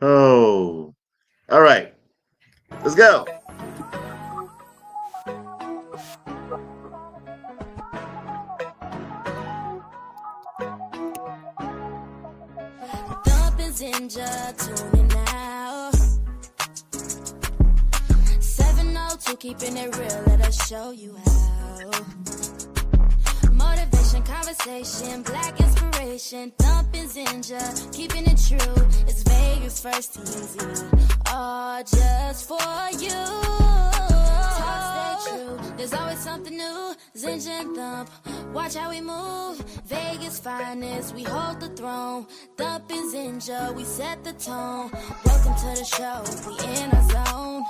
Oh, all right. Let's go. Thumping Zinja, tuning out. 702, keeping it real, let us show you how. Motivation, conversation, black inspiration. Thumping Zinja, keeping it true. It's Vegas first TMZ, all just for you. Talk, stay true, there's always something new. Zinja and Thump, watch how we move. Vegas finest, we hold the throne. Thumping Zinja, we set the tone. Welcome to the show, we in our zone.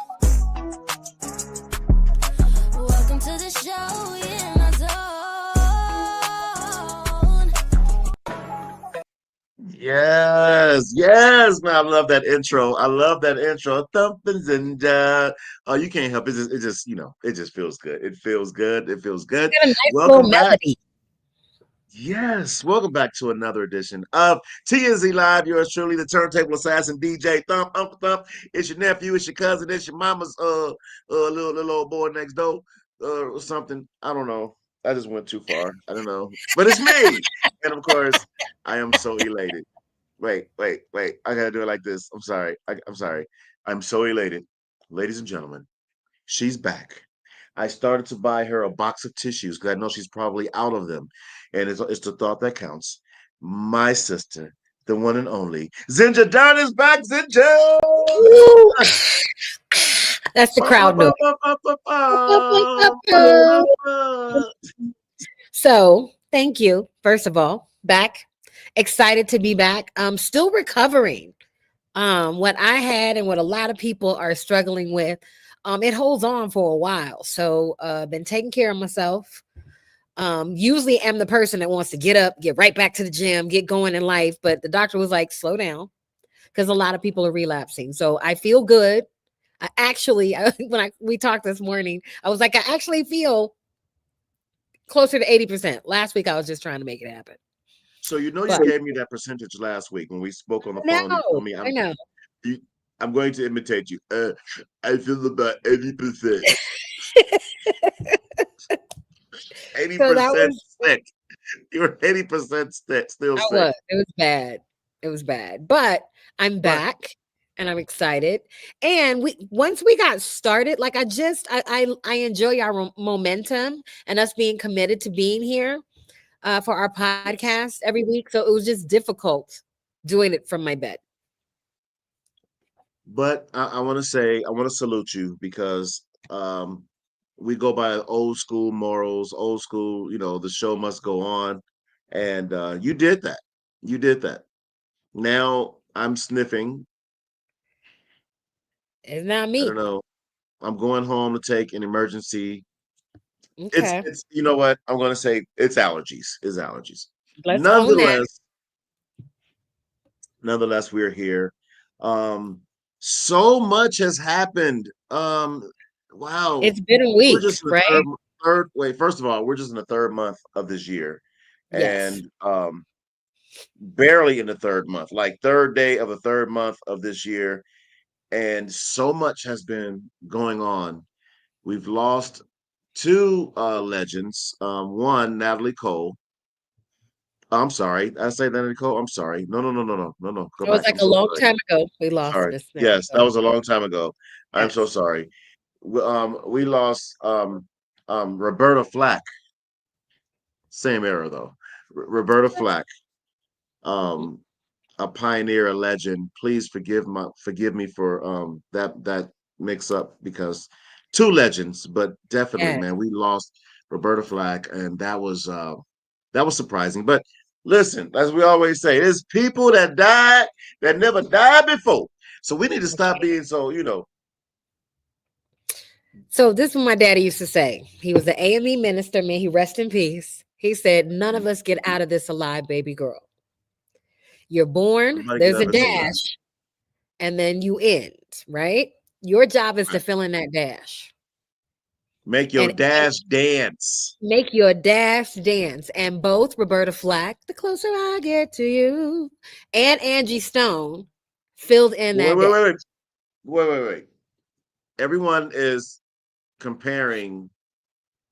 Welcome to the show, we in our zone. Yes, man. I love that intro. I love that intro. Thumpings and oh, you can't help it. It just, it just feels good. It feels good. It feels good. Got a nice little Welcome back. melody. Yes, welcome back to another edition of TNZ Live. Yours truly, the turntable assassin DJ Thump, Uncle Thump. It's your nephew, it's your cousin, it's your mama's little old boy next door, or something. I don't know. I just went too far. I don't know, but it's me, and of course, I am so elated. Wait. I gotta do it like this. I'm sorry. I'm sorry. I'm so elated, ladies and gentlemen. She's back. I started to buy her a box of tissues because I know she's probably out of them. And it's the thought that counts. My sister, the one and only. Zinja Dunn is back, Zinja! Woo! That's the crowd noise. So, thank you. First of all, back. Excited to be back. Still recovering. What I had and what a lot of people are struggling with, it holds on for a while. So, been taking care of myself. Usually am the person that wants to get up, get right back to the gym, get going in life. But the doctor was like, slow down, because a lot of people are relapsing. So I feel good. I actually, we talked this morning, I was like, I actually feel closer to 80%. Last week, I was just trying to make it happen. So you gave me that percentage last week when we spoke on the phone. You told me I know. I'm going to imitate you. I feel about 80%. 80% sick. You're 80% still sick. It was bad. It was bad. But I'm back and I'm excited. And once we got started, like I enjoy our momentum and us being committed to being here for our podcast every week. So it was just difficult doing it from my bed. But I want to salute you because we go by old school morals, old school, the show must go on. And you did that. You did that. Now I'm sniffing. It's not I me. don't know. I'm going home to take an emergency. Okay. It's you know what? I'm going to say it's allergies. It's allergies. Let's own that. Nonetheless, we're here. So much has happened. Wow. It's been a week, We're just in the right? wait, first of all, we're just in the third month of this year. Yes. And barely in the third month, like third day of the third month of this year. And so much has been going on. We've lost two legends. One, Natalie Cole. I'm sorry. I say Natalie Cole. I'm sorry. No. Go It was back. like I'm a so long sorry. time ago we lost Sorry. this. Yes, that was a long time ago. I'm so Yes. sorry. We lost Roberta Flack. Same era though. Roberta Flack. Um, a pioneer, a legend. Please forgive me for that mix up because two legends, but definitely, Yes. man, we lost Roberta Flack, and that was surprising. But listen, as we always say, there's people that died that never died before. So we need to stop being so, So this is what my daddy used to say. He was the AME minister, may he rest in peace. He said, none of us get out of this alive, baby girl. You're born, Everybody get there's out a of this alive. dash, and then you end, right? Your job is to fill in that dash. Make your and dash dance. make your dash dance. And both Roberta Flack, The Closer I Get to You, and Angie Stone filled in Wait, that wait, day. wait, wait. Wait, wait, wait. Everyone is comparing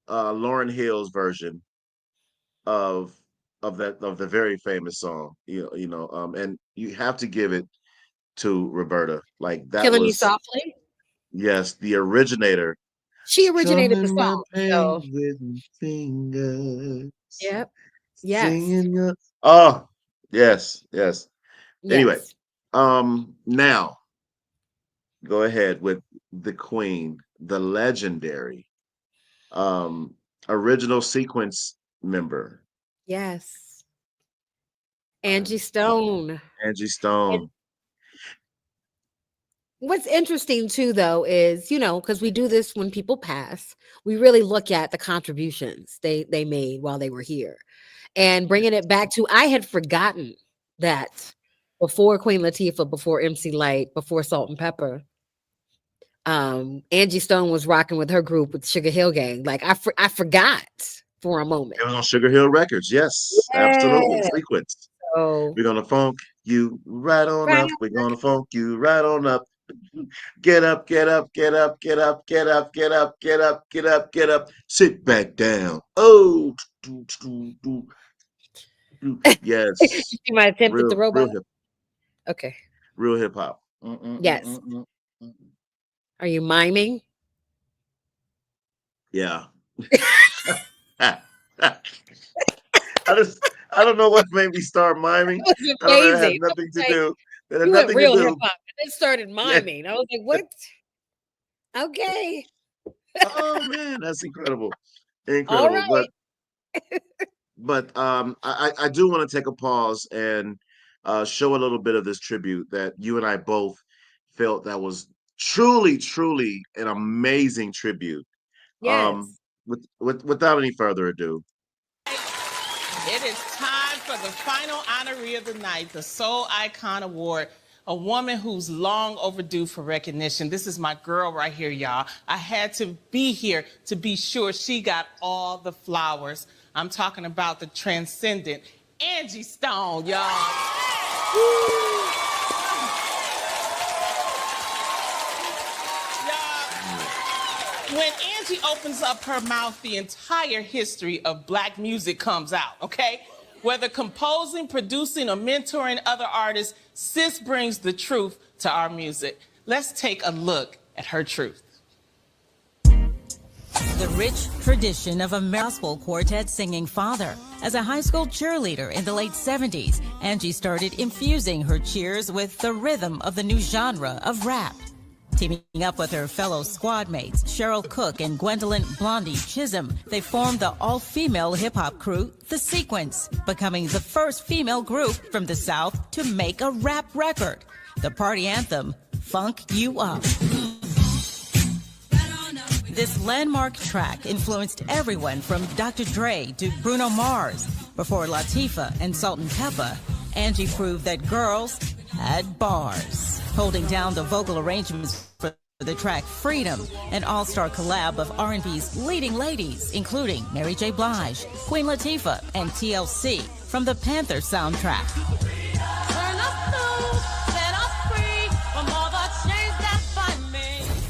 Lauren Hill's version of of the very famous song. And you have to give it to Roberta. Like that Killing Me was, Softly. yes, the originator. She originated the Strumming my song. So, pain with my fingers, yep. Yes. singing your. Oh, yes, yes. Anyway, Yes. now go ahead with the Queen, the legendary, um, original sequence member, Yes. uh, Angie Stone. Angie And Stone. what's interesting too, though, is because we do this when people pass, we really look at the contributions they made while they were here, and bringing it back to I had forgotten that before Queen Latifah, before MC Light, before Salt and Pepper, Angie Stone was rocking with her group with Sugar Hill Gang. Like I forgot for a moment. It was on Sugar Hill Records. Yes, absolutely. Yeah. Sequence. So We're gonna funk you right on right. up. We're gonna funk you right on up. Get up, get up, get up, get up, get up, get up, get up, get up, get up. Sit back down. Oh, yes, You might attempt at the robot. real hip, Okay. real hip hop. Yes. Are you miming? Yeah. I I don't know what made me start miming. That was I don't know, it had amazing. nothing to Like, do. It had you went nothing to real hip do. hop and then started Yeah. miming. I was like, what? Okay. Oh man, that's incredible. All Incredible. right. But I do want to take a pause and show a little bit of this tribute that you and I both felt that was truly, truly an amazing tribute. Yes. Without any further ado, It is time for the final honoree of the night, the Soul Icon Award. A woman who's long overdue for recognition. This is my girl right here, y'all. I had to be here to be sure she got all the flowers. I'm talking about the transcendent Angie Stone, y'all. When Angie opens up her mouth, the entire history of black music comes out, okay? Whether composing, producing, or mentoring other artists, sis brings the truth to our music. Let's take a look at her truth. The rich tradition of a gospel quartet singing father. As a high school cheerleader in the late 70s, Angie started infusing her cheers with the rhythm of the new genre of rap. Teaming up with her fellow squad mates, Cheryl Cook and Gwendolyn Blondie Chisholm, they formed the all-female hip-hop crew, The Sequence, becoming the first female group from the South to make a rap record. The party anthem, Funk You Up. This landmark track influenced everyone from Dr. Dre to Bruno Mars. Before Latifah and Salt and Pepper, Angie proved that girls had bars. Holding down the vocal arrangements for the track Freedom, an all-star collab of R&B's leading ladies, including Mary J. Blige, Queen Latifah, and TLC from the Panther soundtrack.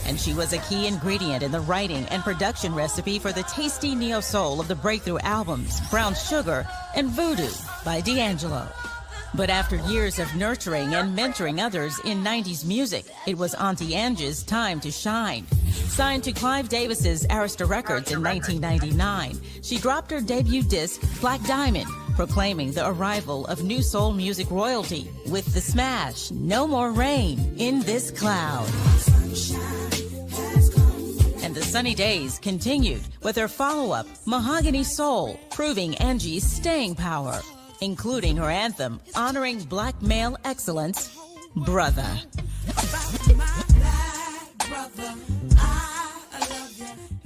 And she was a key ingredient in the writing and production recipe for the tasty neo-soul of the breakthrough albums Brown Sugar and Voodoo by D'Angelo. But after years of nurturing and mentoring others in 90s music, it was Auntie Angie's time to shine. Signed to Clive Davis's Arista Records in 1999, she dropped her debut disc, Black Diamond, proclaiming the arrival of new soul music royalty with the smash, No More Rain in This Cloud. And the sunny days continued with her follow-up, Mahogany Soul, proving Angie's staying power, including her anthem honoring black male excellence, Brother.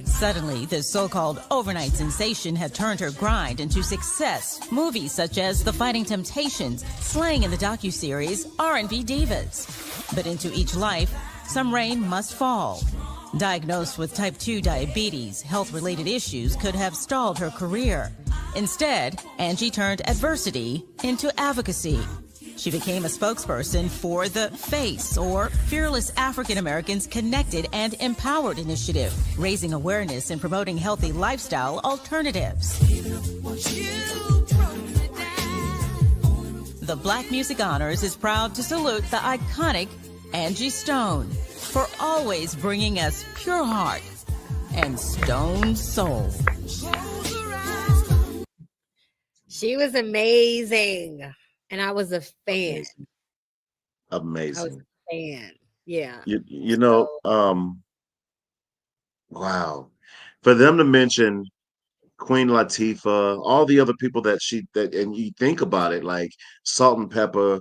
Suddenly, the so-called overnight sensation had turned her grind into success. Movies such as The Fighting Temptations, slaying in the docuseries R&B Divas. But into each life, some rain must fall. Diagnosed with type 2 diabetes, health-related issues could have stalled her career. Instead, Angie turned adversity into advocacy. She became a spokesperson for the FACE, or Fearless African Americans Connected and Empowered Initiative, raising awareness and promoting healthy lifestyle alternatives. The Black Music Honors is proud to salute the iconic Angie Stone for always bringing us pure heart and stone soul. She was amazing. And I was a fan. Amazing. I was a fan. Yeah. You know, wow. For them to mention Queen Latifah, all the other people that and you think about it, like Salt and Pepper,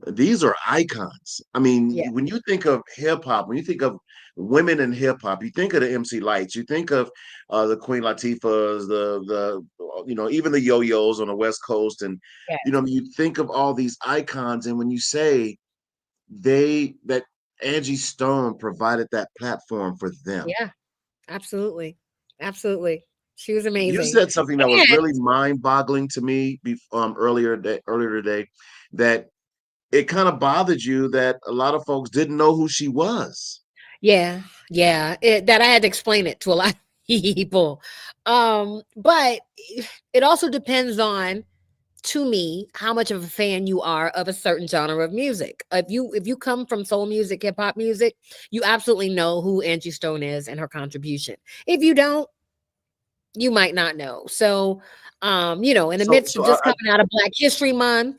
these are icons. I mean, Yeah. when you think of hip hop, when you think of women in hip hop, you think of the MC Lights, you think of the Queen Latifahs, the even the Yo-Yos on the West Coast, and Yes. you think of all these icons, and when you say that Angie Stone provided that platform for them. Yeah, absolutely. Absolutely. She was You amazing. said something that was And really mind-boggling to me earlier today, that it kind of bothered you that a lot of folks didn't know who she was. yeah, that I had to explain it to a lot of people. But it also depends on, to me, how much of a fan you are of a certain genre of music. If you come from soul music, hip hop music, you absolutely know who Angie Stone is and her contribution. If you don't, you might not know. So, in the midst of just coming out of Black History Month,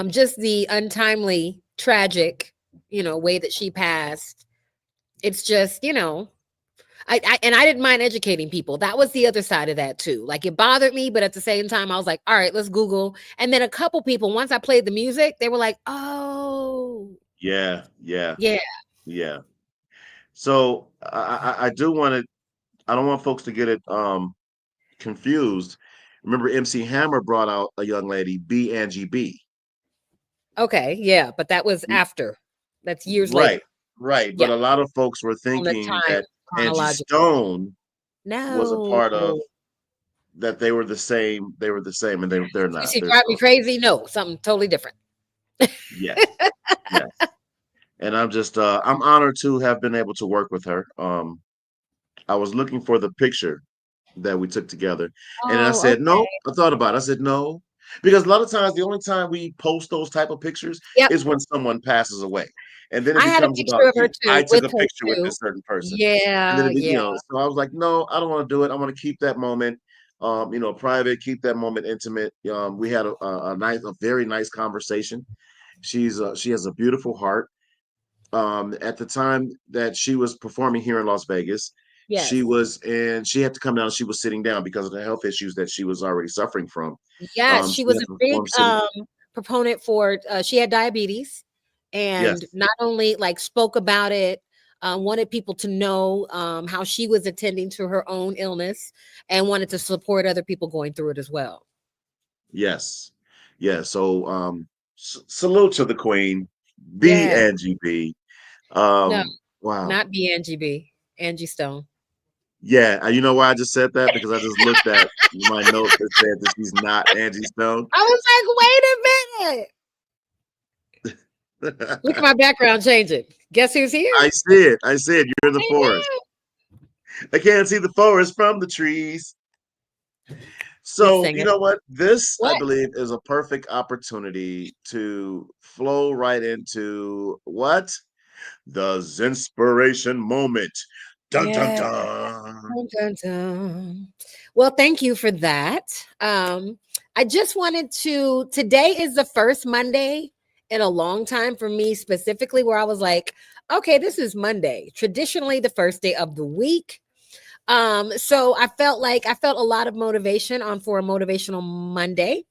just the untimely, tragic, way that she passed. It's just, I didn't mind educating people. That was the other side of that too. Like, it bothered me, but at the same time, I was like, all right, let's Google. And then a couple people, once I played the music, they were like, oh, Yeah. yeah. So I don't want folks to get it confused. Remember, MC Hammer brought out a young lady, B. Angie B. Okay, yeah, but that was after. That's years later. Right. But a lot of folks were thinking that Angie Stone was a part of that. They were the same, and they're not. She drive me crazy. No, something totally different. Yes. And I'm just I'm honored to have been able to work with her. I was looking for the picture that we took together, and I said, no. I thought about it. I said, no, because a lot of times the only time we post those type of pictures is when someone passes away. And then it becomes about you. I took a picture with this certain person. Yeah. And then so I was like, no, I don't want to do it. I want to keep that moment, private, keep that moment intimate. We had a very nice conversation. She has a beautiful heart. At the time that she was performing here in Las Vegas, she had to come down. She was sitting down because of the health issues that she was already suffering from. Yes, she was a big proponent for. She had diabetes, and not only spoke about it, wanted people to know how she was attending to her own illness, and wanted to support other people going through it as well. Yes. So salute to the Queen, B. Angie B. No, wow, not B. Angie B. Angie Stone. Yeah, you know why I just said that? Because I just looked at my note that said that she's not Angie Stone. I was like, wait a minute. Look at my background changing. Guess who's here? I see it. You're in the forest. I can't see the forest from the trees. So, you know what? This, I believe, is a perfect opportunity to flow right into what? The Zinspiration moment. Dun, dun, dun. Dun, dun, dun. Well, thank you for that. I just wanted to, today is the first Monday in a long time for me specifically where I was like, okay, this is Monday, traditionally the first day of the week. So I felt a lot of motivation for a motivational Monday.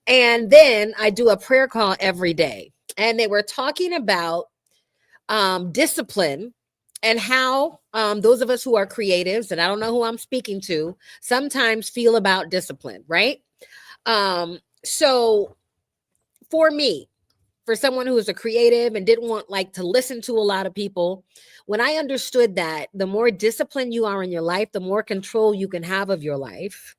And then I do a prayer call every day. And they were talking about discipline and how those of us who are creatives, and I don't know who I'm speaking to, sometimes feel about discipline, right? So for me, for someone who was a creative and didn't want like to listen to a lot of people, when I understood that the more disciplined you are in your life, the more control you can have of your life,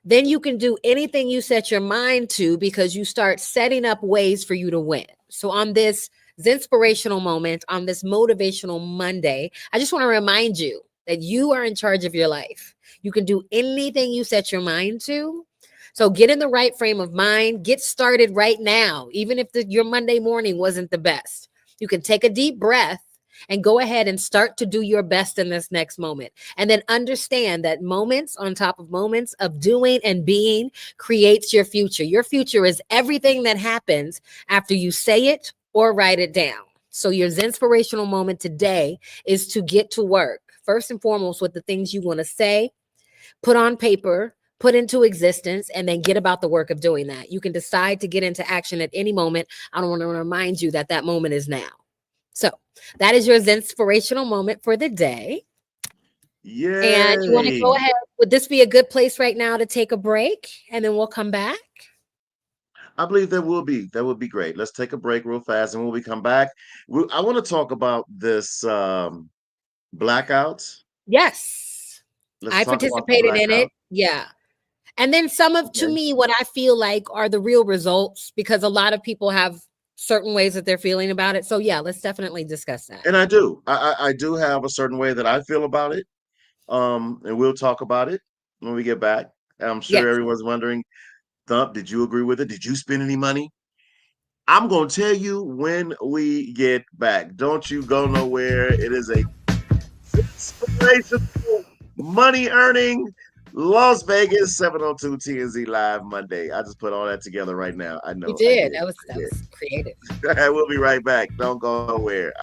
then you can do anything you set your mind to because you start setting up ways for you to win. So on this inspirational moment, on this motivational Monday, I just want to remind you that you are in charge of your life. You can do anything you set your mind to. So get in the right frame of mind, get started right now, even if your Monday morning wasn't the best. You can take a deep breath and go ahead and start to do your best in this next moment. And then understand that moments on top of moments of doing and being creates your future. Your future is everything that happens after you say it or write it down. So your inspirational moment today is to get to work. First and foremost, with the things you want to say, put on paper, put into existence, and then get about the work of doing that. You can decide to get into action at any moment. I don't want to remind you that that moment is now. So that is your inspirational moment for the day. Yeah. And you want to go ahead. Would this be a good place right now to take a break? And then we'll come back. I believe that would be great. Let's take a break real fast, and when we come back, I want to talk about this blackout. Yes. Let's I talk about the participated in it. blackout. Yeah. And then some of, to Okay. me, what I feel like are the real results, because a lot of people have certain ways that they're feeling about it. So yeah, let's definitely discuss that. And I do. I do have a certain way that I feel about it. And we'll talk about it when we get back. I'm sure Yes. everyone's wondering, Thump, did you agree with it? Did you spend any money? I'm going to tell you when we get back. Don't you go nowhere. It is a inspirational, money earning Las Vegas 702 TNZ Live Monday. I just put all that together right now. I know. You did. I That was creative. We'll be right back. Don't go nowhere.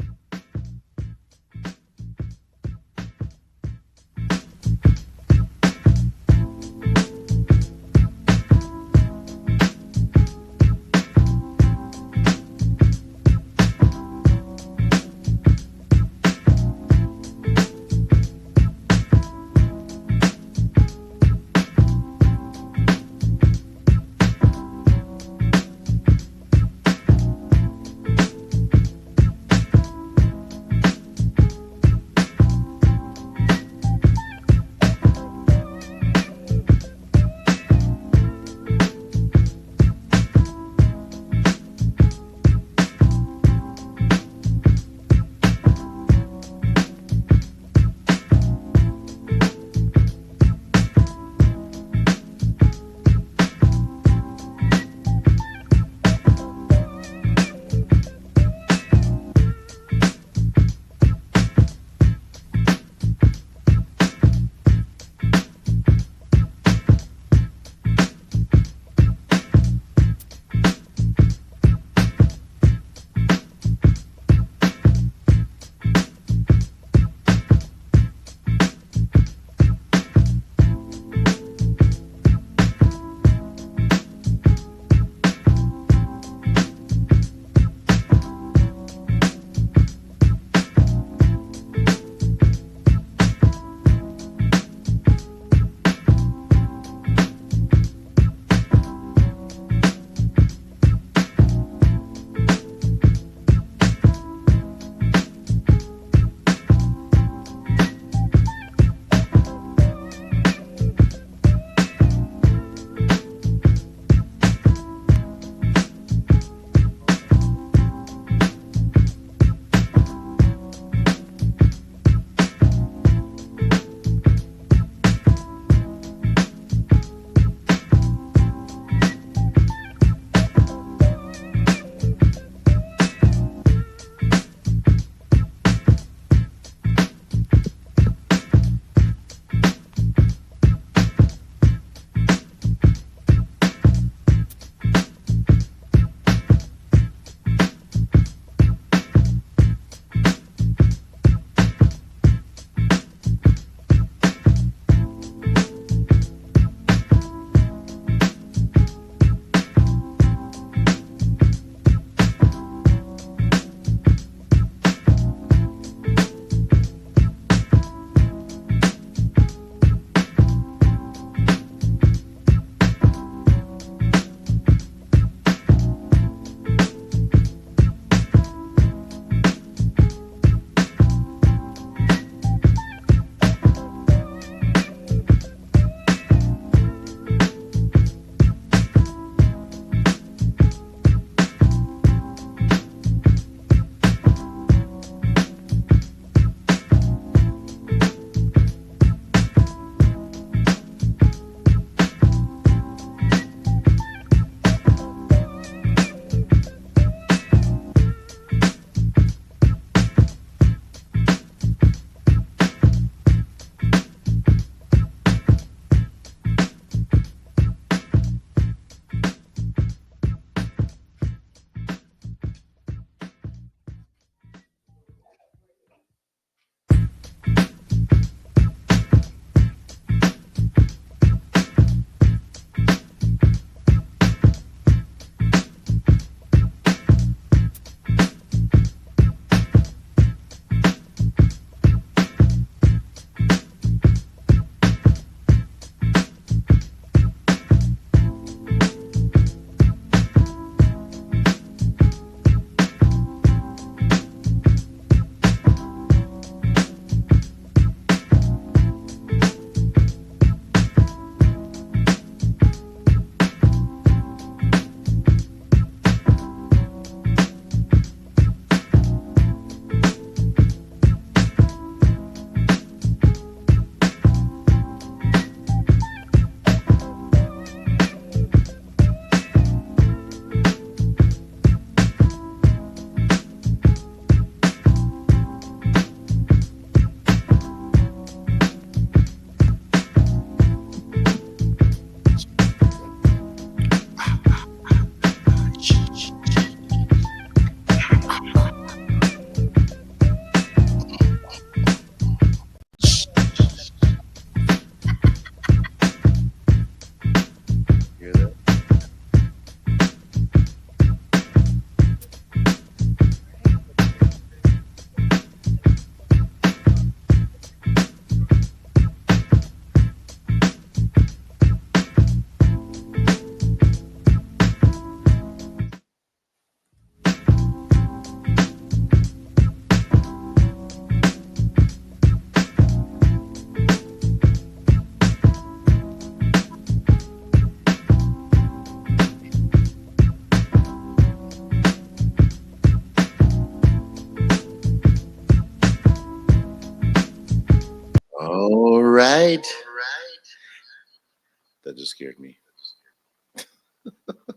That just scared me.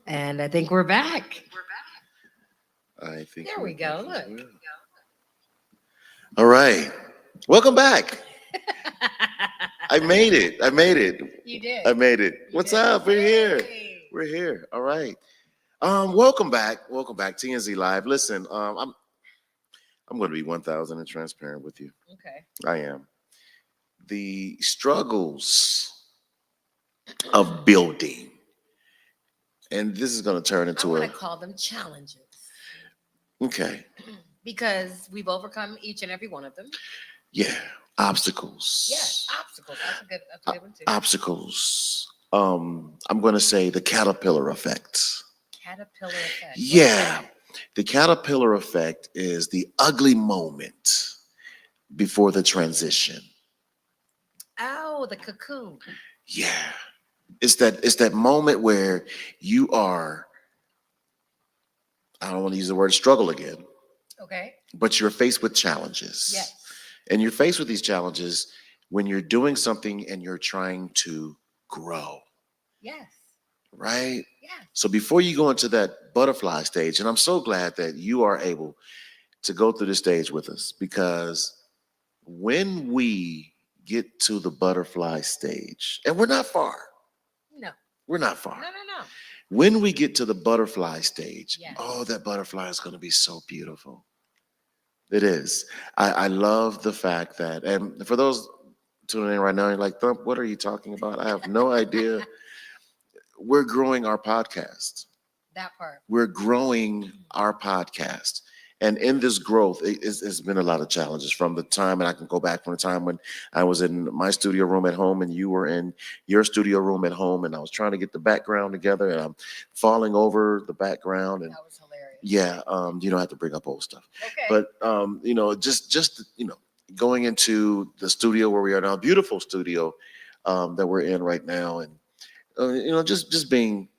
And I think we're back. I think There we're we go. back as Look. well. All right. Welcome back. I made it. I made it. You did. I made it. You What's did. up? We're here. Hey. We're here. All right. Welcome back. Welcome back. TNZ Live. Listen, I'm going to be 1,000 and transparent with you. Okay. I am. The struggles of building, and this is going to turn I into want a to call them challenges okay. because we've overcome each and every one of them. Yeah, obstacles. Yes, obstacles. That's a good one too. Obstacles. I'm going to say the caterpillar effect. Caterpillar effect. What's Yeah. that? The caterpillar effect is the ugly moment before the transition. Oh, the cocoon. Yeah. It's that moment where you are, I don't want to use the word struggle again, Okay. but you're faced with challenges. Yes. And you're faced with these challenges when you're doing something and you're trying to grow, Yes. right? Yeah. So before you go into that butterfly stage, and I'm so glad that you are able to go through the stage with us, because when we get to the butterfly stage, and we're not far, No. we're not far. No. When we get to the butterfly stage, Yes. oh, that butterfly is going to be so beautiful. It is. I love the fact that, and for those tuning in right now, you're like, Thump, what are you talking about? I have no idea. We're growing our podcast. That part. We're growing our podcast. And in this growth, it's been a lot of challenges from the time, and I can go back from the time when I was in my studio room at home and you were in your studio room at home, and I was trying to get the background together, and I'm falling over the background. And That was hilarious. yeah, you don't have to bring up old stuff. Okay. But just going into the studio where we are now, beautiful studio that we're in right now, and just being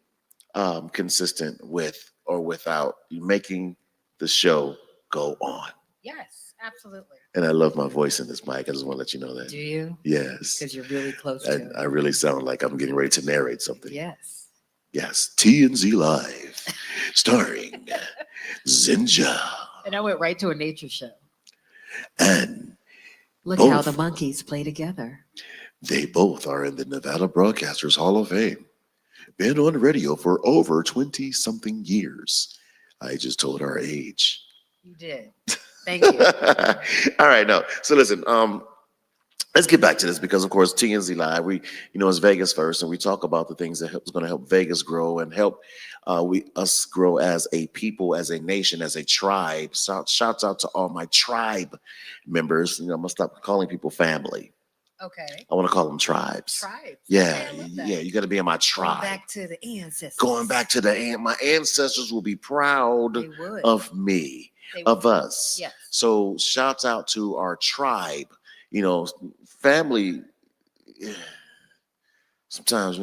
consistent with or without making the show go on. Yes, absolutely. And I love my voice in this mic. I just want to let you know that. Do you? Yes. Because you're really close to I really sound like I'm getting ready to narrate something. Yes. Yes. TNZ Live, starring Zinja. And I went right to a nature show. And Look how both. the monkeys play together. they both are in the Nevada Broadcasters Hall of Fame. Been on radio for over 20-something years. I just told our age. You did. Thank you. All right, no. So listen, let's get back to this because, of course, TNZ Live, it's Vegas first, and we talk about the things that is going to help Vegas grow and help us grow as a people, as a nation, as a tribe. Shouts out to all my tribe members. I'm gonna stop calling people family. Okay. I want to call them tribes. Tribes. Yeah, Okay, I love that. yeah. You got to be in my Going tribe. back to the ancestors. Going back to my ancestors will be proud They would. of me, They of would. us. Yes. So shouts out to our tribe. Family. Sometimes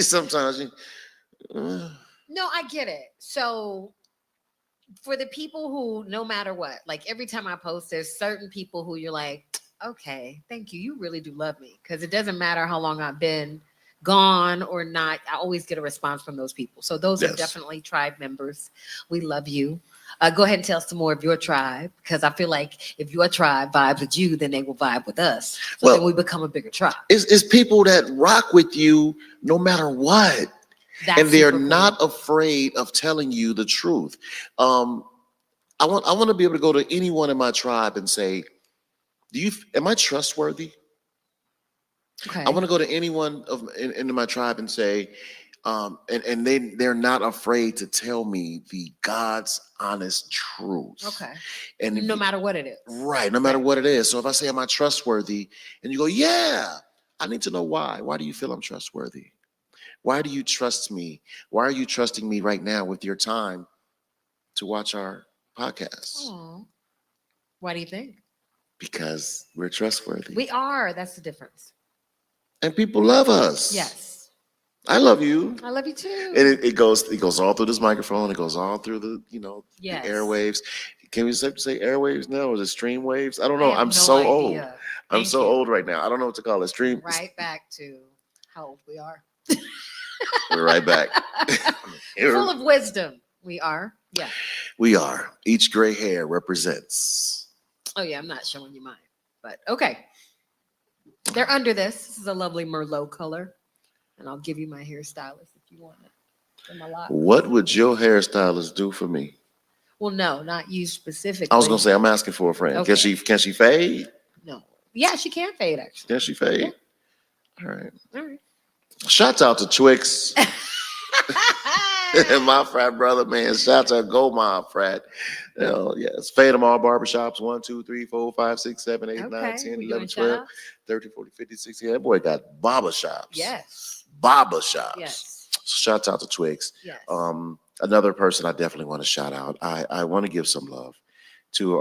sometimes. No, I get it. So for the people who, no matter what, like every time I post, there's certain people who you're like, okay, thank you. You really do love me. Because it doesn't matter how long I've been gone or not. I always get a response from those people. So those are Yes. definitely tribe members. We love you. Go ahead and tell us some more of your tribe, because I feel like if your tribe vibes with you, then they will vibe with us. So Well, then we become a bigger tribe. It's people that rock with you no matter what. That's And they are super cool. not afraid of telling you the truth. I want to be able to go to anyone in my tribe and say, am I trustworthy? Okay. I want to go to anyone in my tribe and say, and they're not afraid to tell me the God's honest truth. Okay. And if No you- matter what it is. right, no matter what it is. So if I say, am I trustworthy? And you go, yeah, I need to know why. Why do you feel I'm trustworthy? Why do you trust me? Why are you trusting me right now with your time to watch our podcast? Aw. Why do you think? Because we're trustworthy. We are. That's the difference. And people love us. Yes. I love you. I love you too. And it goes all through this microphone. It goes all through the Yes. the airwaves. Can we say airwaves now? Or is it stream waves? I don't know. I have I'm no so old. idea. I'm Thank so you. old right now. I don't know what to call it. Stream. Right back to how old we are. We're right back. Full of wisdom. We are. Yeah. We are. Each gray hair represents. Oh yeah, I'm not showing you mine, but okay. They're under this. This is a lovely Merlot color, and I'll give you my hairstylist if you want it. For my lock. What would your hairstylist do for me? Well, no, not you specifically. I was gonna say I'm asking for a friend. Okay. Can she fade? No. Yeah, she can fade actually. Can she fade? All right. All right. Shouts out to Twix and my frat brother, man. Shouts out Go Mob Frat. Yes. Fade them all barbershops. 1, 2, 3, 4, 5, 6, 7, 8, 9, 10, we 11, doing 12, shout-outs? 13, 14, 15, 16. That boy got barbershops. Yes. Barbershops. Yes. Shouts out to Twix. Yes. Another person I definitely want to shout out. I want to give some love to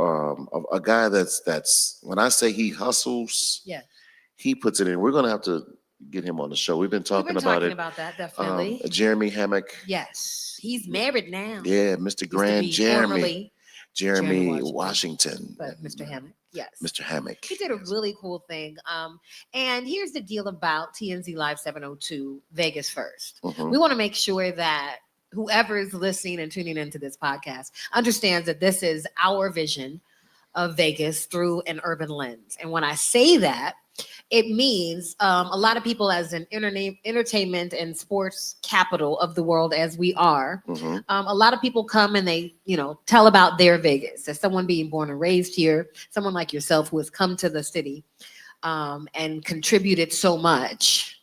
a guy that's when I say he hustles, Yes. he puts it in. We're gonna have to get him on the show. We've been talking about it. About that definitely. Jeremy Hammock. Yes. He's married now. Yeah, Mr. Grand Used to be Jeremy. formerly, Jeremy Jeremy Washington. but Mr. Hammond. Yes. Mr. Hammock. He did a really cool thing. And here's the deal about TNZ Live 702 Vegas First. Mhm. We want to make sure that whoever is listening and tuning into this podcast understands that this is our vision of Vegas through an urban lens. And when I say that, it means a lot of people, as an entertainment and sports capital of the world as we are, Mhm. a lot of people come and they, tell about their Vegas. As someone being born and raised here, someone like yourself who has come to the city and contributed so much.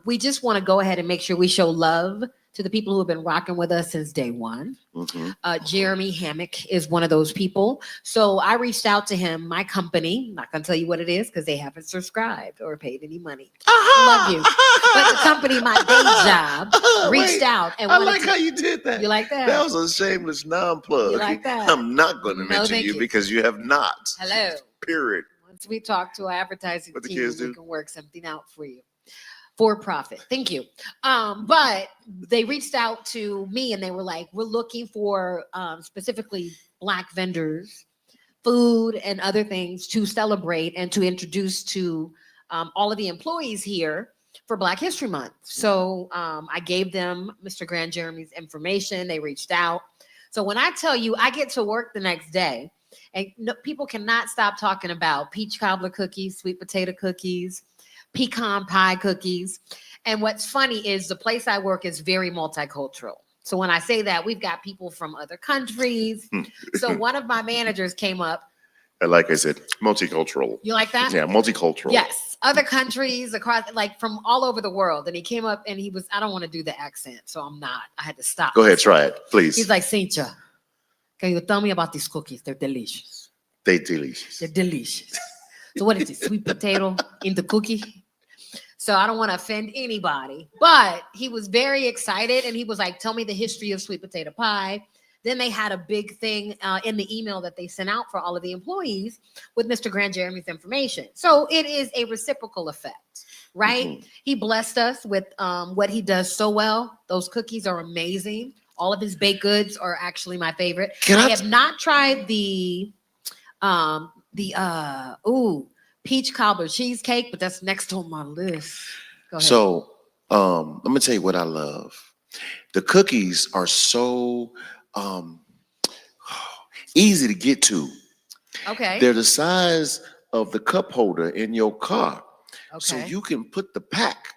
We just want to go ahead and make sure we show love to the people who have been rocking with us since day one. Mhm. Jeremy Hammock is one of those people. So I reached out to him, my company. I'm not going to tell you what it is because they haven't subscribed or paid any money. Love you. But the company, my day job, reached Wait, out and I wanted like to- how you did that. You like that? That was a shameless non-plug. You like that? I'm not going to No, mention thank you you. because you have not. Hello. Period. Once we talk to our advertising What the team, kids we do? can work something out for you. For profit. Thank you. But they reached out to me and they were like, we're looking for specifically Black vendors, food and other things to celebrate and to introduce to all of the employees here for Black History Month. So I gave them Mr. Grand Jeremy's information. They reached out. So when I tell you, I get to work the next day and people cannot stop talking about peach cobbler cookies, sweet potato cookies, pecan pie cookies. And what's funny is the place I work is very multicultural. So when I say that, we've got people from other countries. So one of my managers came up. And like I said, multicultural. You like that? Yeah, multicultural. Yes. Other countries across, like from all over the world. And he came up and he was, I don't want to do the accent, so I'm not. I had to stop. Go ahead, try it, please. He's like, Cynthia, can you tell me about these cookies? They're delicious. They delicious. They're delicious. So what is it? Sweet potato in the cookie? So I don't want to offend anybody, but he was very excited and he was like, tell me the history of sweet potato pie. Then they had a big thing in the email that they sent out for all of the employees with Mr. Grand Jeremy's information. So it is a reciprocal effect, right? Mhm. He blessed us with what he does so well. Those cookies are amazing. All of his baked goods are actually my favorite. I have not tried the peach cobbler cheesecake, but that's next on my list. Go ahead. So let me tell you what I love. The cookies are so easy to get to. Okay. They're the size of the cup holder in your car. So Okay. you can put the pack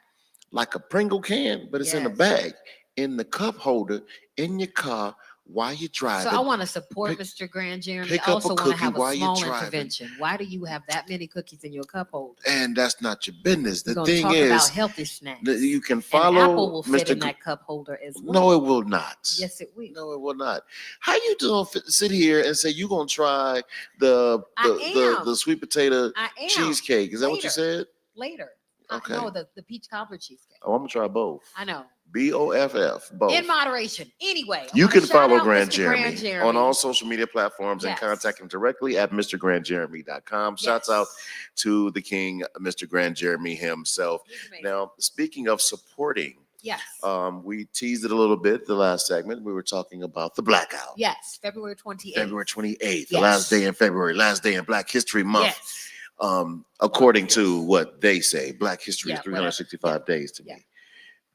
like a Pringle can, but it's in a Yes. bag in the cup holder in your car while you're driving. So I want to support Pick- Mr. Grand Jeremy. pick I up also a want to cookie have while a you're small driving. intervention. Why do you have that many cookies in your cup holder? And that's not your business. We're The going to thing talk is about healthy snacks. that you can And follow apple will fit Mr. in that cup holder as well. No, it will not. Yes, it will. No, it will not. How you don't sit here and say you're gonna try the am. sweet potato I am. cheesecake? Is that what you Later. said? Later. Okay. No, the peach cobbler cheesecake. Oh, I'm gonna try both. I know. BOFF, both. In moderation. Anyway. I You wanna can shout follow out Grand Mr. Grand Jeremy Jeremy. on all social media platforms and Yes. contact him directly at MrGrandJeremy.com. Shouts Yes. out to the king, Mr. Grand Jeremy himself. He's amazing. Now, speaking of supporting Yes. We teased it a little bit the last segment. We were talking about the blackout. Yes, February 28th. February 28th, the Yes. last day in February, last day in Black History Month. Yes. According to what they say, Black History is Yeah, 365 days to Yeah. me.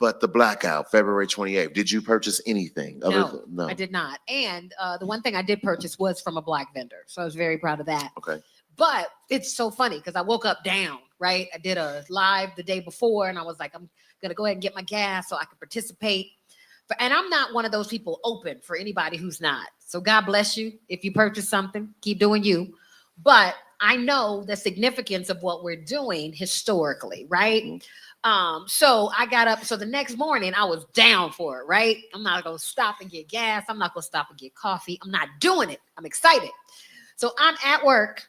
But the blackout, February 28th, did you purchase anything? No, I did not. And the one thing I did purchase was from a Black vendor. So I was very proud of that. Okay. But it's so funny because I woke up down, right? I did a live the day before and I was like, I'm going to go ahead and get my gas so I can participate. And I'm not one of those people open for anybody who's not. So God bless you. If you purchase something, keep doing you. But I know the significance of what we're doing historically, right? Mm-hmm. So I got up. So the next morning I was down for it, right? I'm not going to stop and get gas. I'm not going to stop and get coffee. I'm not doing it. I'm excited. So I'm at work.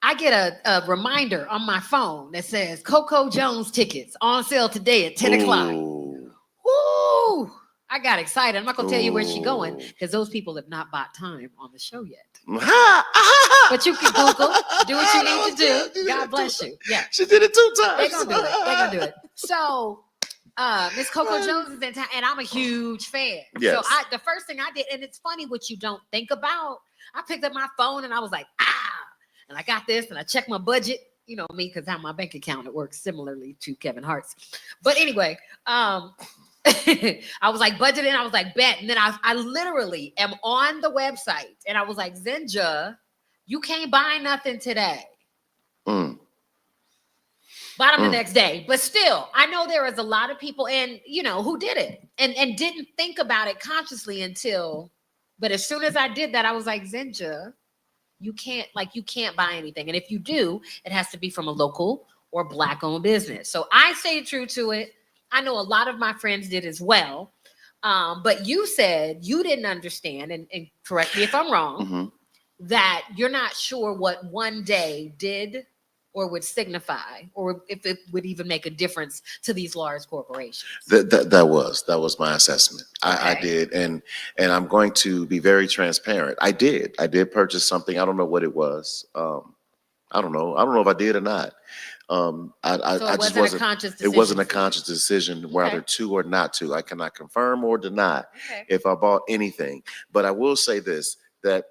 I get a reminder on my phone that says Coco Jones tickets on sale today at 10 o'clock. Woo! I got excited. I'm not going to tell you where she's going because those people have not bought time on the show yet. But you can Google, do what you need to do. God bless you. Yeah. She did it 2 times. They're going to do it. They're going to do it. So Miss Coco Jones is in town and I'm a huge fan. Yes. So the first thing I did, and it's funny what you don't think about, I picked up my phone and I was like, and I got this and I checked my budget, you know me, because how my bank account, it works similarly to Kevin Hart's. But anyway, I was like budgeting, I was like bet. And then I literally am on the website and I was like, Zenja, you can't buy nothing today. Bought them the next day. But still, I know there is a lot of people and you know who did it and didn't think about it consciously but as soon as I did that, I was like, Zenja, you can't buy anything. And if you do, it has to be from a local or Black owned business. So I stayed true to it. I know a lot of my friends did as well. But you said you didn't understand, and correct me if I'm wrong, that you're not sure what one day did or would signify, or if it would even make a difference to these large corporations. That was my assessment. Okay. I did, and I'm going to be very transparent. I did purchase something. I don't know what it was. I don't know if I did or not. It wasn't a conscious decision whether to or not to. I cannot confirm or deny if I bought anything. But I will say this, that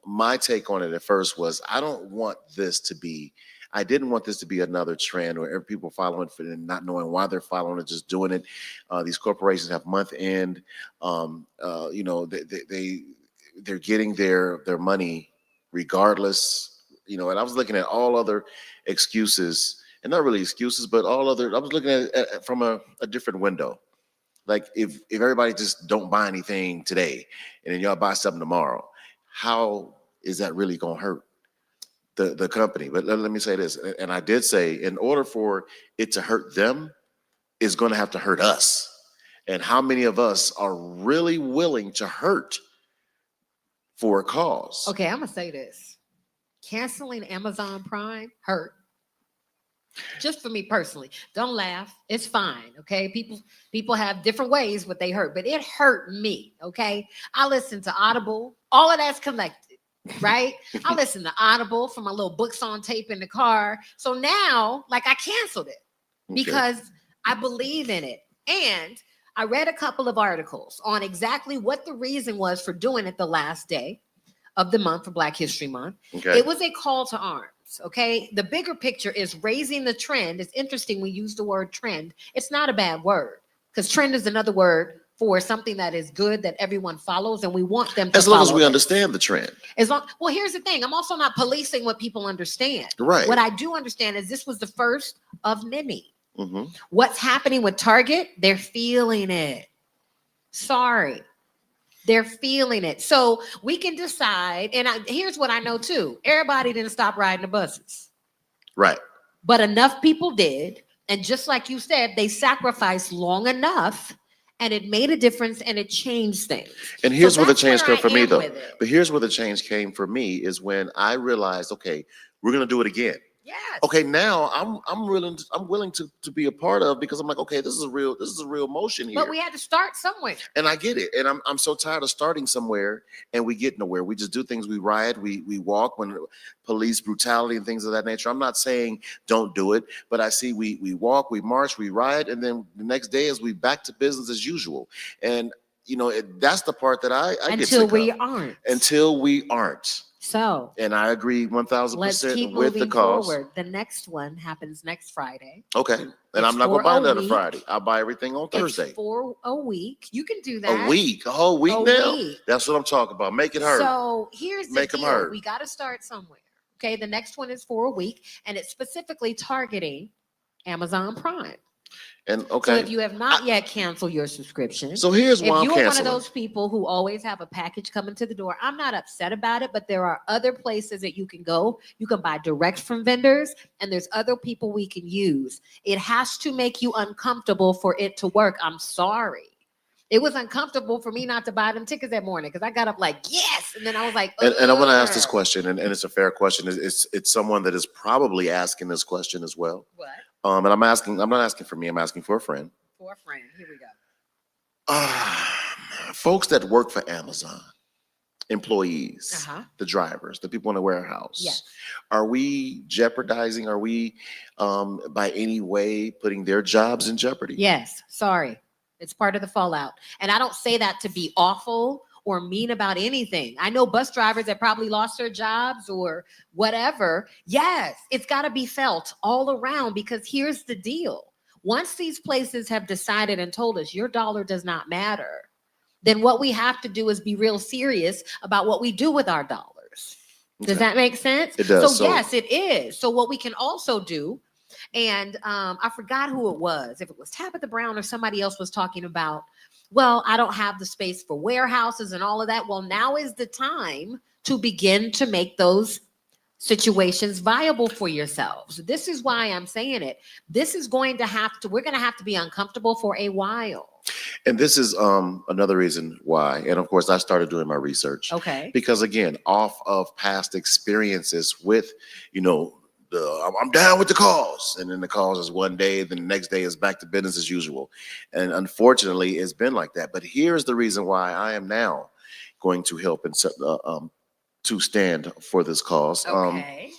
my take on it at first was I didn't want this to be another trend where people following it and not knowing why they're following it, just doing it. These corporations have month end. You know, they're getting their money regardless. You know, and I was looking at all other excuses, and not really excuses, but all other. I was looking at it from a different window. Like if everybody just don't buy anything today, and then y'all buy something tomorrow, how is that really gonna hurt the company? But let me say this, and I did say, in order for it to hurt them, it's going to have to hurt us. And how many of us are really willing to hurt for a cause? Okay, I'm gonna say this: canceling Amazon Prime hurt. Just for me personally, don't laugh. It's fine. Okay, people have different ways what they hurt, but it hurt me. Okay, I listen to Audible. All of that's collected. Right? I listen to Audible for my little books on tape in the car. So now, like, I canceled it because I believe in it. And I read a couple of articles on exactly what the reason was for doing it the last day of the month for Black History Month. Okay. It was a call to arms. Okay. The bigger picture is raising the trend. It's interesting we use the word trend. It's not a bad word because trend is another word for something that is good that everyone follows, and we want them to as long as we understand the trend. Well, here's the thing: I'm also not policing what people understand. Right. What I do understand is this was the first of many. What's happening with Target? They're feeling it. Sorry, they're feeling it. So we can decide. And here's what I know too: everybody didn't stop riding the buses. Right. But enough people did, and just like you said, they sacrificed long enough. And it made a difference and it changed things. And here's where the change came for me, though. But here's where the change came for me is when I realized, okay, we're going to do it again. Yes. Okay, now I'm willing to be a part of, because I'm like, okay, this is a real motion here. But we had to start somewhere. And I get it. And I'm so tired of starting somewhere and we get nowhere. We just do things, we riot, we walk when police brutality and things of that nature. I'm not saying don't do it, but I see we walk, we march, we riot, and then the next day is we back to business as usual. And that's the part that I get Until sick we of. aren't. Until we aren't. So And I agree let's 1000% keep with the moving cause. forward. The next one happens next Friday. Okay. And It's I'm not for gonna buy a that on week. Friday. I'll buy everything on Thursday. It's for a week. You can do that. A week, a whole week A now. week. That's what I'm talking about. Make it hurt. So here's the Make 'em deal. hurt. We got to start somewhere. Okay. The next one is for a week, and it's specifically targeting Amazon Prime. And So okay. if you have not yet canceled your subscription, So here's if why I'm you're one of canceling. those people who always have a package coming to the door, I'm not upset about it, but there are other places that you can go. You can buy direct from vendors, and there's other people we can use. It has to make you uncomfortable for it to work. I'm sorry. It was uncomfortable for me not to buy them tickets that morning because I got up like, yes. And then I was like, And I want to ask this "Ugh." question, and it's a fair question. It's someone that is probably asking this question as well. What? And I'm not asking for me, I'm asking for a friend. For a friend. Here we go. Folks that work for Amazon, employees, Uh-huh. the drivers, the people in the warehouse. Yes. Are we jeopardizing? Are we by any way putting their jobs in jeopardy? Yes. Sorry. It's part of the fallout. And I don't say that to be awful or mean about anything. I know bus drivers that probably lost their jobs or whatever. Yes, it's got to be felt all around, because here's the deal. Once these places have decided and told us your dollar does not matter, then what we have to do is be real serious about what we do with our dollars. Does Okay. that make sense? It does. So yes, it is. So what we can also do, and I forgot who it was, if it was Tabitha Brown or somebody else was talking about, well, I don't have the space for warehouses and all of that. Well, now is the time to begin to make those situations viable for yourselves. This is why I'm saying it. This is we're going to have to be uncomfortable for a while. And this is another reason why. And of course, I started doing my research. Okay. Because again, off of past experiences with, I'm down with the cause. And then the cause is one day, then the next day is back to business as usual. And unfortunately, it's been like that. But here's the reason why I am now going to help and to stand for this cause. Okay.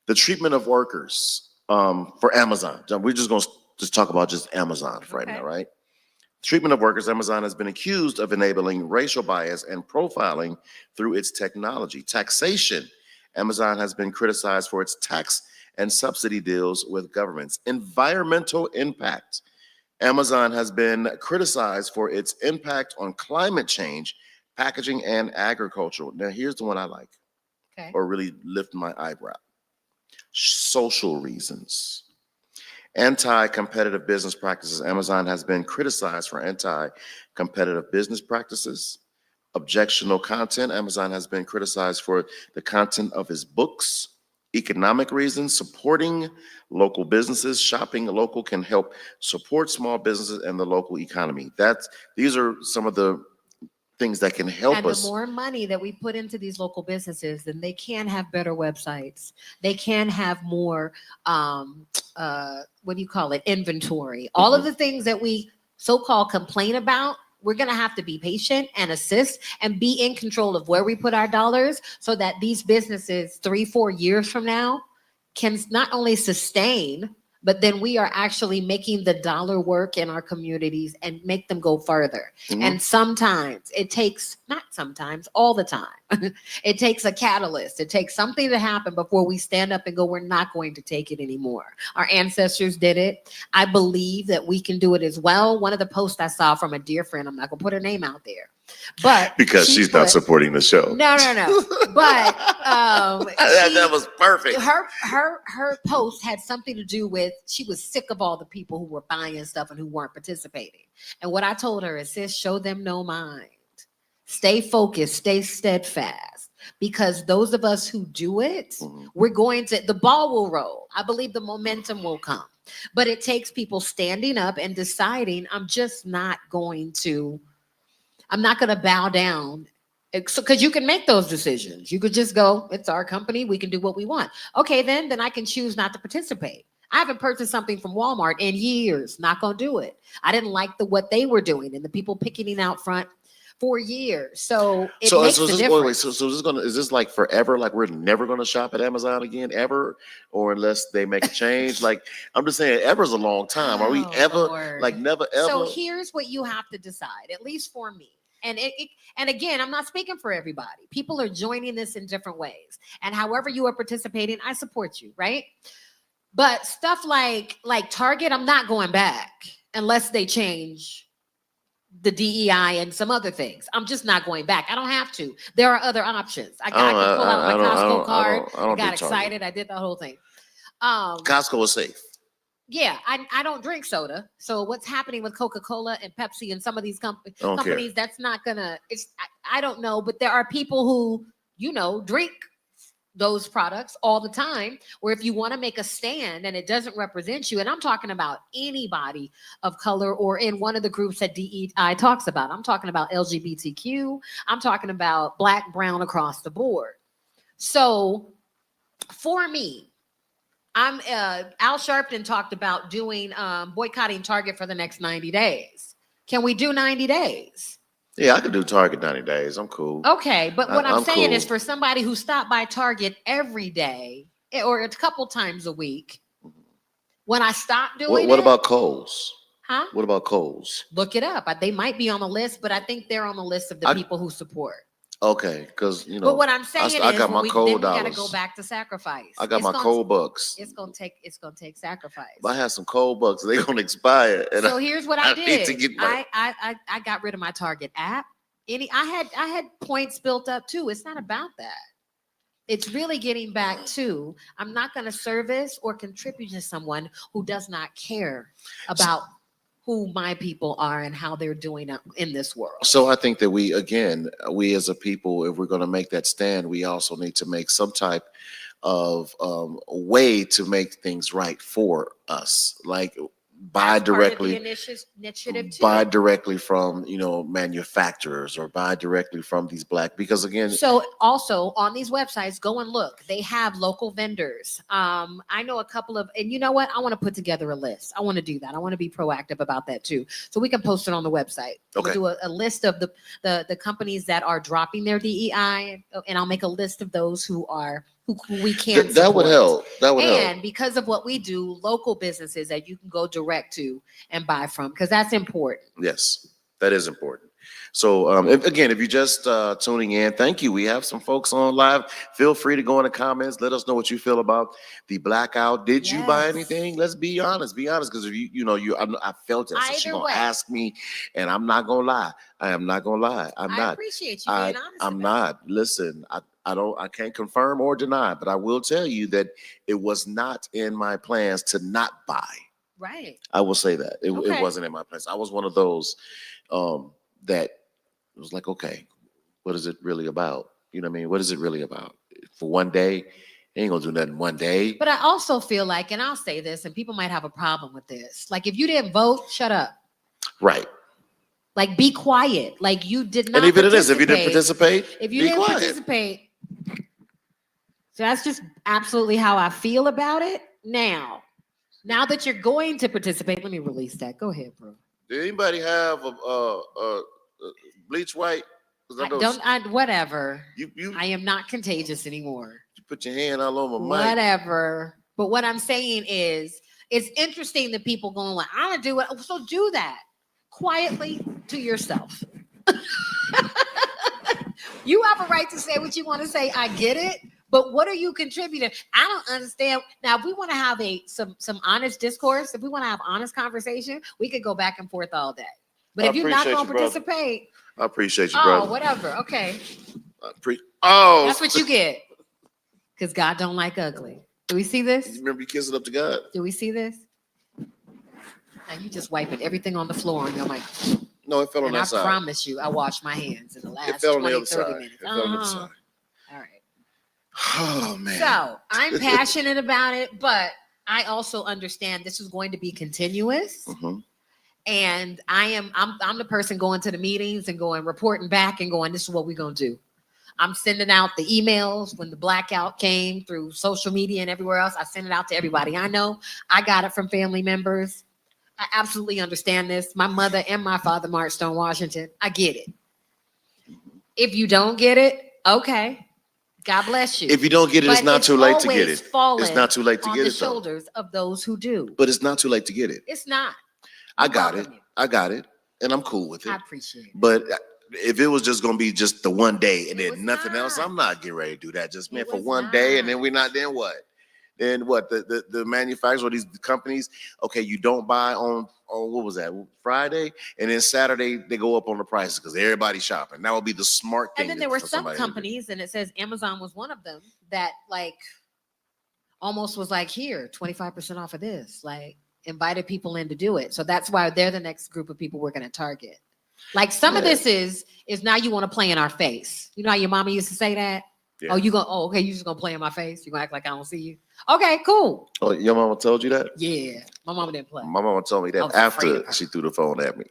The treatment of workers for Amazon. We're just going to talk about just Amazon right Okay. now, right? Treatment of workers. Amazon has been accused of enabling racial bias and profiling through its technology. Taxation. Amazon has been criticized for its tax and subsidy deals with governments. Environmental impact. Amazon has been criticized for its impact on climate change, packaging, and agriculture. Now, here's the one I like, Okay. or really lift my eyebrow. Social reasons. Anti-competitive business practices. Amazon has been criticized for anti-competitive business practices. Objectionable content. Amazon has been criticized for the content of his books. Economic reasons. Supporting local businesses. Shopping local can help support small businesses and the local economy. These are some of the things that can help And us. the more money that we put into these local businesses, then they can have better websites. They can have more, inventory. All of the things that we so-called complain about, we're going to have to be patient and assist and be in control of where we put our dollars so that these businesses 3-4 years from now can not only sustain, but then we are actually making the dollar work in our communities and make them go further. Mhm. And sometimes it takes, not sometimes, all the time, it takes a catalyst. It takes something to happen before we stand up and go, we're not going to take it anymore. Our ancestors did it. I believe that we can do it as well. One of the posts I saw from a dear friend, I'm not going to put her name out there, but Because she she's not put- supporting the show. No. But that was perfect. her post had something to do with, she was sick of all the people who were buying stuff and who weren't participating. And what I told her is, sis, show them no mind. Stay focused, stay steadfast, because those of us who do it, Mhm. the ball will roll. I believe the momentum will come, but it takes people standing up and deciding, I'm not going to bow down Because you can make those decisions. You could just go, it's our company, we can do what we want. Okay, then I can choose not to participate. I haven't purchased something from Walmart in years. Not gonna do it. I didn't like what they were doing and the people picketing out front for years. So it makes a difference. Is this like forever? Like we're never gonna shop at Amazon again ever, or unless they make a change? Like I'm just saying, ever's a long time. Are we ever Lord. like never ever? So here's what you have to decide, at least for me. And and again, I'm not speaking for everybody. People are joining this in different ways. And however you are participating, I support you, right? But stuff like Target, I'm not going back unless they change the DEI and some other things. I'm just not going back. I don't have to. There are other options. I can pull out my Costco card. I got excited. I did the whole thing. Costco is safe. Yeah, I don't drink soda. So what's happening with Coca-Cola and Pepsi and some of these companies, that's not gonna, I don't know, but there are people who, drink those products all the time, where if you want to make a stand and it doesn't represent you, and I'm talking about anybody of color or in one of the groups that DEI talks about. I'm talking about LGBTQ. I'm talking about Black, brown, across the board. So for me, Al Sharpton talked about doing boycotting Target for the next 90 days. Can we do 90 days? Yeah, I could do Target 90 days. I'm cool. Okay, but what I'm saying cool. is for somebody who stopped by Target every day or a couple times a week, when I stopped doing what about Kohl's? Huh? What about Kohl's? Look it up. They might be on the list, but I think they're on the list of the people who support. Okay, because But what I'm saying I got my Kohl we dollars. gotta go back to sacrifice. I got my Kohl bucks. It's gonna take sacrifice. If I have some Kohl bucks, they're gonna expire. And so here's what I did. Need to get I got rid of my Target app. I had points built up too. It's not about that. It's really getting back to, I'm not going to service or contribute to someone who does not care about who my people are and how they're doing in this world. So I think that we as a people, if we're going to make that stand, we also need to make some type of way to make things right for us. Like buy directly from manufacturers, or buy directly from these Black, because again, so also on these websites, go and look, they have local vendors. I know a couple of, and you know what, I want to put together a list. I want to do that. I want to be proactive about that too, so we can post it on the website. Okay. We'll do a list of the companies that are dropping their DEI, and I'll make a list of those who we can that would help. And because of what we do, local businesses that you can go direct to and buy from, because that's important. Yes, that is important. So if you're just tuning in, thank you. We have some folks on live. Feel free to go in the comments. Let us know what you feel about the blackout. Did you buy anything? Let's be honest. Be honest, because if I felt it. So she's gonna ask me, and I'm not gonna lie. I am not gonna lie. I appreciate you being honest. I'm not. Listen, I can't confirm or deny, but I will tell you that it was not in my plans to not buy. Right. I will say that it wasn't in my plans. I was one of those that was like, okay, what is it really about? You know what I mean? What is it really about? For one day, it ain't gonna do nothing one day. But I also feel like, and I'll say this, and people might have a problem with this, like if you didn't vote, shut up. Right. Like be quiet. Like you did not. And even it is, if you didn't participate, if you didn't participate. So that's just absolutely how I feel about it. Now that you're going to participate, let me release that. Go ahead, bro. Did anybody have a bleach white? Whatever. You I am not contagious anymore. You put your hand all over my mic. Whatever. But what I'm saying is, it's interesting that people going like, I don't do it. So do that quietly to yourself. You have a right to say what you want to say. I get it. But what are you contributing? I don't understand. Now, if we want to have some honest discourse, if we want to have honest conversation, we could go back and forth all day. But if you're not going to participate, I appreciate you, brother. Oh, whatever. Okay. That's what you get. Because God don't like ugly. Do we see this? You remember you kissing up to God? Do we see this? Now you just wiping everything on the floor on your mic. No, it fell on that side. I promise you, I washed my hands in the last 30 minutes. It fell on the other side. All right. Oh, man. So I'm passionate about it, but I also understand this is going to be continuous. Mm-hmm. And I'm the person going to the meetings and going reporting back and going, this is what we're gonna do. I'm sending out the emails when the blackout came through social media and everywhere else. I send it out to everybody I know. I got it from family members. I absolutely understand this. My mother and my father marched on Washington. I get it. If you don't get it, okay. God bless you. If you don't get it, it's But not too late to get always it. fallen It's not too late to on get the it, though. shoulders of those who do. But it's not too late to get it. It's not. I We got it. welcome you. I got it. And I'm cool with I it. appreciate it. But if it was just gonna be just the one day and It was then nothing else, not. I'm not getting ready to do that. Just It man for was one day and then not. we're not. Then what? Then what? The manufacturers or these companies? Okay, you don't buy on what was that Friday, and then Saturday they go up on the prices because everybody's shopping. That would be the smart thing. And then there were for some somebody to do. companies, and it says Amazon was one of them, that like almost was like, here, 25% off of this, like invited people in to do it. So that's why they're the next group of people we're going to target. Like some of Yeah. this is now you want to play in our face. You know how your mama used to say that? Yeah. Oh, okay, you just gonna play in my face? You gonna act like I don't see you? Okay, cool. Oh, your mama told you that? Yeah, my mama didn't play. My mama told me I that was afraid after of her. she threw the phone at me.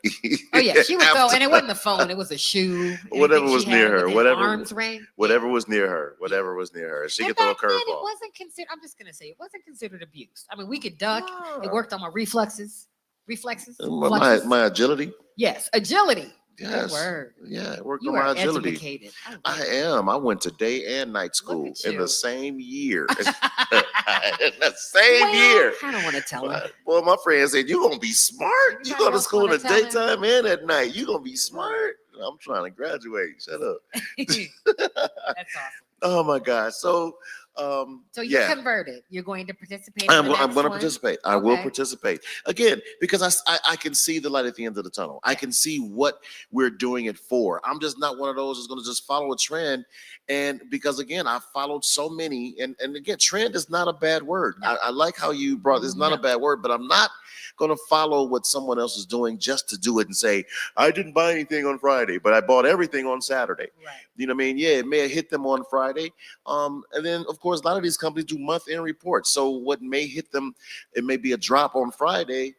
Oh yeah, she would throw, After- and it wasn't the phone; it was a shoe. Whatever anything was she near had her, within whatever- arm's ring. Whatever Yeah. was near her, whatever was near her. She And could throw a back then, it curveball. wasn't considered. I'm just gonna say it wasn't considered abuse. I mean, we could duck. It Nah. worked on my reflexes. My, Fluxes. my agility. Yes, agility. Good Yes. word. Yeah, it worked You on my are agility. educated. I love I it. am. I went to day and night school at in you. the same year. in the same Well, year. I don't want to tell her. Boy, my friend said, "You gonna be smart. You Anybody go to else school in wanna the tell him? daytime and at night. You gonna be smart." I'm trying to graduate. Shut up. That's awesome. Oh my God. So, So you're yeah. converted. You're going to participate. In I'm the going next to one? participate. I will Okay. participate again because I can see the light at the end of the tunnel. I can see what we're doing it for. I'm just not one of those who's going to just follow a trend. And because again, I followed so many, and again, trend is not a bad word. No. I like how you brought this. Not a No. bad word, but I'm not going to follow what someone else is doing just to do it and say I didn't buy anything on Friday, but I bought everything on Saturday. Right. You know what I mean? Yeah, it may have hit them on Friday. And then of course a lot of these companies do month-end reports. So what may hit them, it may be a drop on Friday.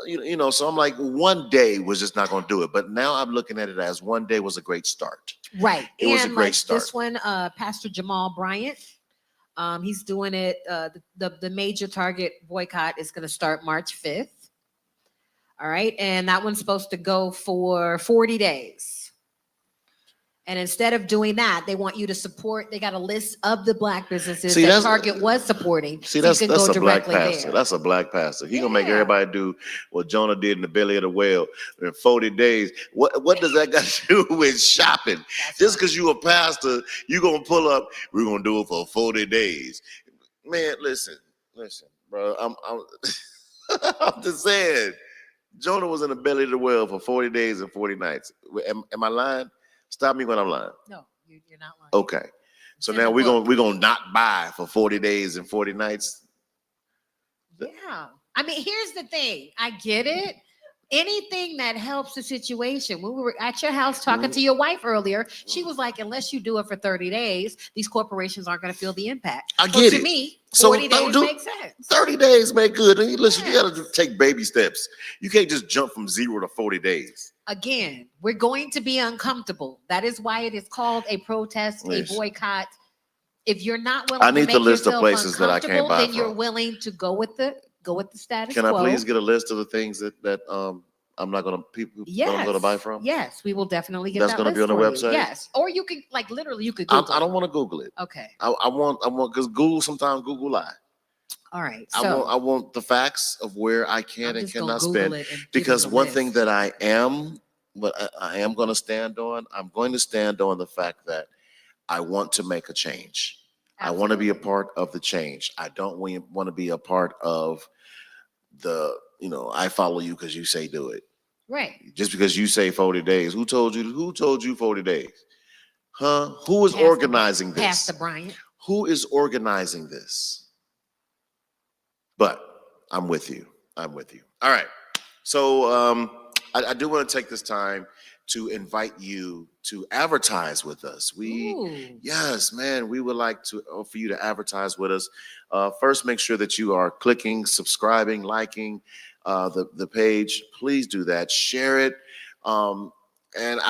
You know, so I'm like, one day was just not going to do it. But now I'm looking at it as one day was a great start. Right. It was a And great like start. This one, Pastor Jamal Bryant, he's doing it. The major Target boycott is going to start March 5th. All right. And that one's supposed to go for 40 days. And instead of doing that, they want you to support. They got a list of the black businesses See, that that's- Target was supporting. See, so that's you can go a black directly pastor. there. That's a black pastor. He gonna make Yeah. everybody do what Jonah did in the belly of the whale in 40 days. What does that got to do with shopping? That's Just right. because you a pastor, you gonna pull up. We're gonna do it for 40 days. Man, listen, bro. I'm I'm just saying. Jonah was in the belly of the whale for 40 days and 40 nights. Am I lying? Stop me when I'm lying. No, you're not lying. Okay. So It's in now the we're book. gonna not buy for 40 days and 40 nights. Yeah. I mean, here's the thing. I get it. Anything that helps the situation. When we were at your house talking Mm-hmm. to your wife earlier, she was like, unless you do it for 30 days, these corporations aren't going to feel the impact. I So get to it. me, So 40 days do- makes sense. 30 days make good. And listen, you Yes. gotta take baby steps. You can't just jump from 0 to 40 days. Again, we're going to be uncomfortable. That is why it is called a protest, Yes. a boycott. If you're not willing I need to the make list of yourself places that I can't uncomfortable, buy then you're from. willing to go with the status Can I quo. please get a list of the things that I'm not gonna people that I'm gonna buy from? Yes, we will definitely get That's that gonna be list on the for you. website? Yes, or you could literally you could I Google. don't want to Google it. Okay, I want because Google sometimes Google lie. all right. I So want the facts of where I can I'm and just gonna cannot Google spend. it and give you Because the one list. thing that I am going to stand on, I'm going to stand on the fact that I want to make a change. I want to be a Absolutely. part of the change. I don't want to be a part of the, I follow you because you say do it. Right. Just because you say 40 days. Who told you 40 days? Huh? Who is Pastor- organizing this? Pastor Bryant. Who is organizing this? But I'm with you. I'm with you. All right. So I do want to take this time to invite you to advertise with us. Ooh. Yes, man, we would like for you to advertise with us. First, make sure that you are clicking, subscribing, liking, the page. Please do that. Share it. And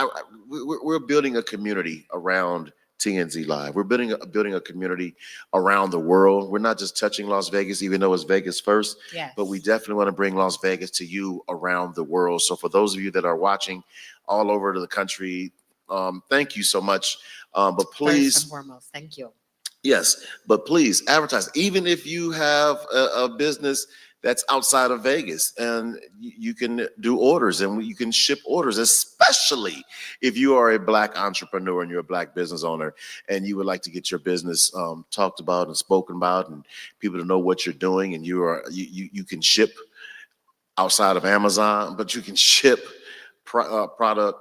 we're building a community around TNZ Live. We're building a community around the world. We're not just touching Las Vegas, even though it's Vegas first, Yes. but we definitely want to bring Las Vegas to you around the world. So for those of you that are watching all over the country, thank you so much. But please, First and foremost, thank you. yes, but please advertise. Even if you have a business that's outside of Vegas, and you can do orders and you can ship orders, especially if you are a Black entrepreneur and you're a Black business owner and you would like to get your business talked about and spoken about and people to know what you're doing, and you can ship outside of Amazon, but you can ship product.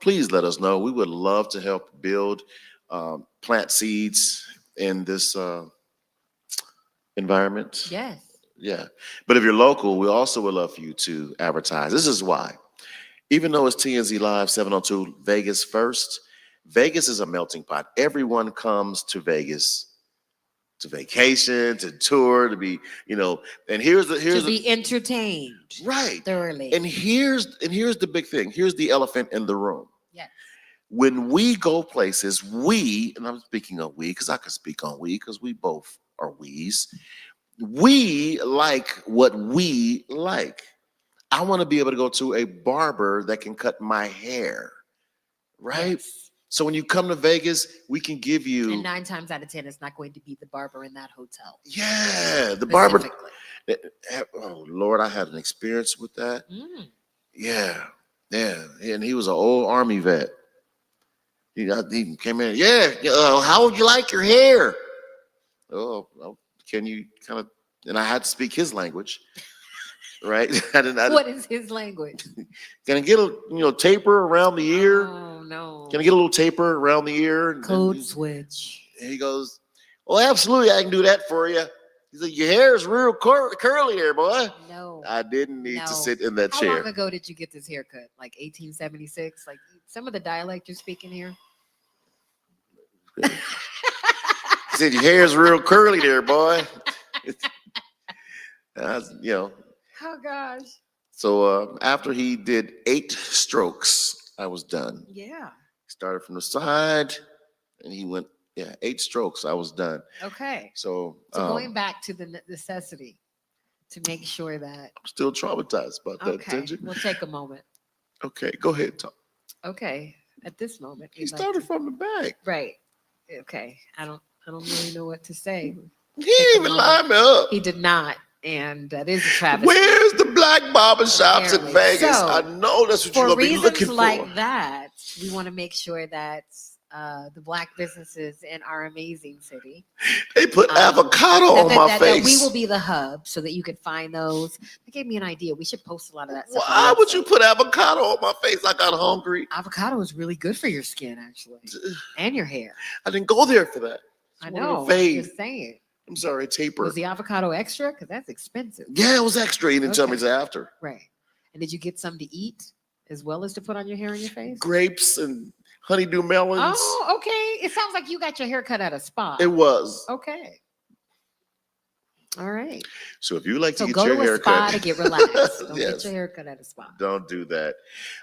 Please let us know. We would love to help build, plant seeds in this environment. Yes. Yeah. But if you're local, we also would love for you to advertise. This is why. Even though it's TNZ Live 702 Vegas first, Vegas is a melting pot. Everyone comes to Vegas to vacation, to tour, to be, and here's To be entertained. right. Thoroughly. And here's the big thing. Here's the elephant in the room. Yes. When we go places, and I'm speaking of we, because I can speak on we, because we both are we's. We like what we like. I want to be able to go to a barber that can cut my hair, right? Yes. So when you come to Vegas, we can give you. And 9 times out of 10, it's not going to be the barber in that hotel. Yeah, the barber. Specifically. Oh Lord, I had an experience with that. Mm. Yeah, and he was an old Army vet. He came in. Yeah, how would you like your hair? Oh, can you kind of? And I had to speak his language, right? What is his language? Can I get a taper around the ear? Oh no. Can I get a little taper around the ear? Code switch. And he goes, "Well, absolutely, I can do that for you." He said, "Your hair is real curly there, boy." No. I didn't need to sit in that How chair. long ago did you get this haircut? Like 1876? Like some of the dialect you're speaking here? He said, "Your hair is real curly there, boy." Oh gosh. So after he did 8 strokes, I was done. Yeah. Started from the side, and he went, 8 strokes. I was done. Okay. So going back to the necessity to make sure that. I'm still traumatized about that. Okay. Attention. We'll take a moment. Okay, go ahead, Tom. Okay. At this moment, He started from the back. Right. Okay. I don't really know what to say. He didn't even line me up. He did not, and that is a travesty. Where's the Black barber shops in Apparently. Vegas? So, I know that's what you're for gonna be looking reasons like for. that, we want to make sure that the Black businesses in our amazing city, They put avocado on my face. that we will be the hub, so that you can find those. They gave me an idea. We should post a lot of that stuff. Why would you put avocado on my face? I got hungry. Avocado is really good for your skin, actually, and your hair. I didn't go there for that. I wanted a know. I'm fade. just saying. I'm sorry, taper. Was the avocado extra? Because that's expensive. Yeah, it was extra. You didn't tell me Okay. it's after. Right. And did you get some to eat as well as to put on your hair and your face? Grapes and honeydew melons. Oh, okay. It sounds like you got your hair cut at a spa. It was. Okay. All right. So if you like to So get go your to a hair spa cut, to get relaxed. Don't Yes. get your hair cut at a spa. don't do that.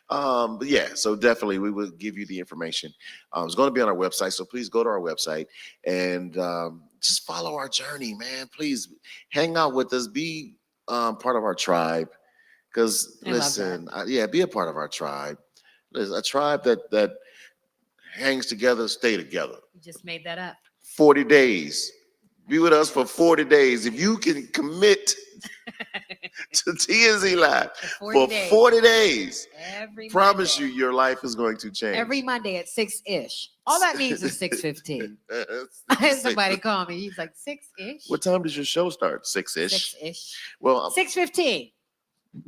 But yeah, so definitely we will give you the information. It's going to be on our website, so please go to our website and just follow our journey, man. Please hang out with us. Be part of our tribe. Because I love listen, be a part of our tribe. There's a tribe that hangs together, stay together. You just made that up. 40 days. Be with us for 40 days. If you can commit to TNZ Live for 40 days, Every promise Monday. you your life is going to change. Every Monday at 6-ish. All that means is 6:15. I had somebody call me. He's like 6-ish. What time does your show start? 6-ish? 6-ish. Well, 6:15.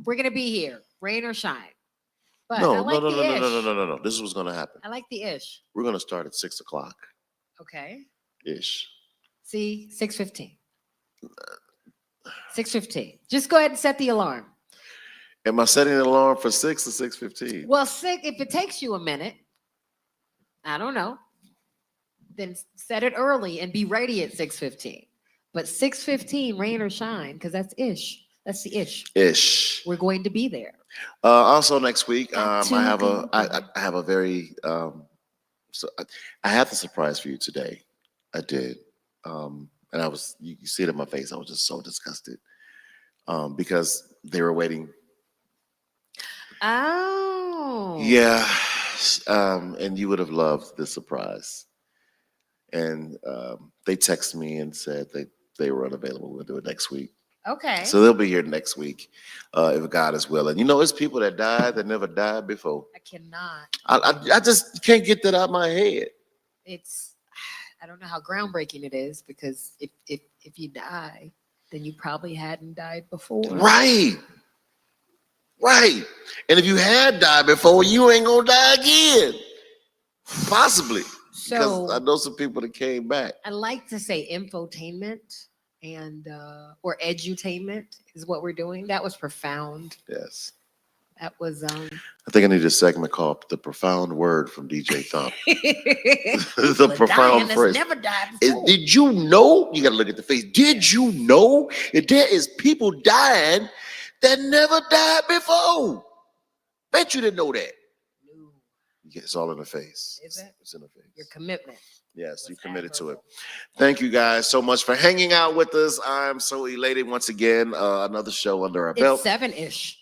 We're gonna be here, rain or shine. But I no. like the ish. This is what's going to happen. I like the ish. We're going to start at 6 o'clock Okay. ish. See, 6:15. 6:15. Just go ahead and set the alarm. Am I setting an alarm for 6 or 6:15? Well, if it takes you a minute, I don't know, then set it early and be ready at 6:15. But 6:15, rain or shine, because that's ish. That's the ish. Ish. We're going to be there. Also next week, Got I to have go I have a very so I have the surprise for you today. I did, and I was you see it in my face. I was just so disgusted because they were waiting. Oh. Yeah, and you would have loved the surprise. And they texted me and said they were unavailable. We'll do it next week. Okay. So they'll be here next week, if God is willing. You know, it's people that died that never died before. I cannot. I just can't get that out of my head. It's I don't know how groundbreaking it is because if you die, then you probably hadn't died before. Right. Right. And if you had died before, you ain't gonna die again. Possibly. Because I So know some people that came back. I like to say infotainment and or edutainment is what we're doing. That was profound. Yes. That was I think I need a segment called The Profound Word from DJ Thump. The People are profound dying that's phrase. never died before. Did you know? You got to look at the face. Did you know that there is people dying that never died before? Bet you didn't know that. No. Yeah, it's all in the face. Is it? It's in the face. Your commitment. Yes, you was committed to it. admirable. Thank you guys so much for hanging out with us. I'm so elated once again. Another show under our belt. It's 7-ish.